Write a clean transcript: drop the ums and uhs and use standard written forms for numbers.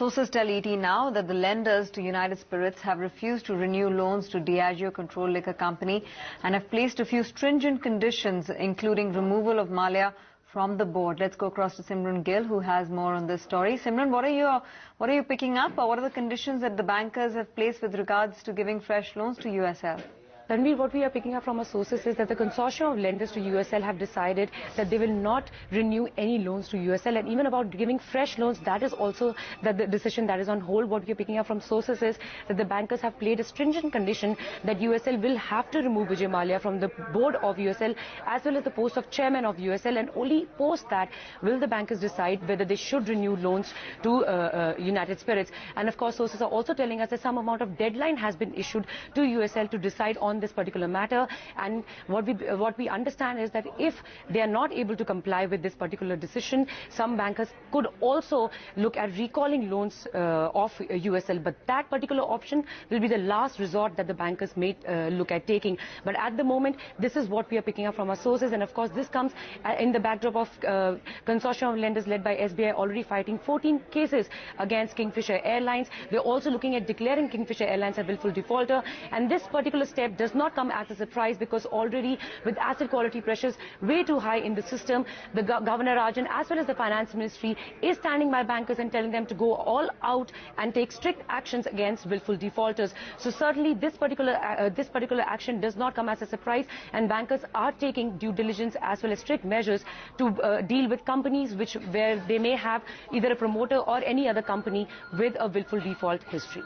Sources tell ET now that the lenders to United Spirits have refused to renew loans to Diageo-controlled liquor company and have placed a few stringent conditions, including removal of Mallya from the board. Let's go across to Simran Gill, who has more on this story. Simran, what are you picking up? Or what are the conditions that the bankers have placed with regards to giving fresh loans to USL? Tanveer, what we are picking up from our sources is that the consortium of lenders to USL have decided that they will not renew any loans to USL, and even about giving fresh loans, that is also the decision that is on hold. What we are picking up from sources is that the bankers have played a stringent condition that USL will have to remove Vijay Mallya from the board of USL as well as the post of chairman of USL, and only post that will the bankers decide whether they should renew loans to United Spirits. And of course, sources are also telling us that some amount of deadline has been issued to USL to decide on this particular matter, and what we understand is that if they are not able to comply with this particular decision, some bankers could also look at recalling loans of USL, but that particular option will be the last resort that the bankers may look at taking. But at the moment, this is what we are picking up from our sources, and of course this comes in the backdrop of consortium of lenders led by SBI already fighting 14 cases against Kingfisher Airlines. They're also looking at declaring Kingfisher Airlines a willful defaulter, and this particular step does not come as a surprise, because already with asset quality pressures way too high in the system, the Governor Rajan as well as the Finance Ministry is standing by bankers and telling them to go all out and take strict actions against willful defaulters. So certainly this particular action does not come as a surprise, and bankers are taking due diligence as well as strict measures to deal with companies where they may have either a promoter or any other company with a willful default history.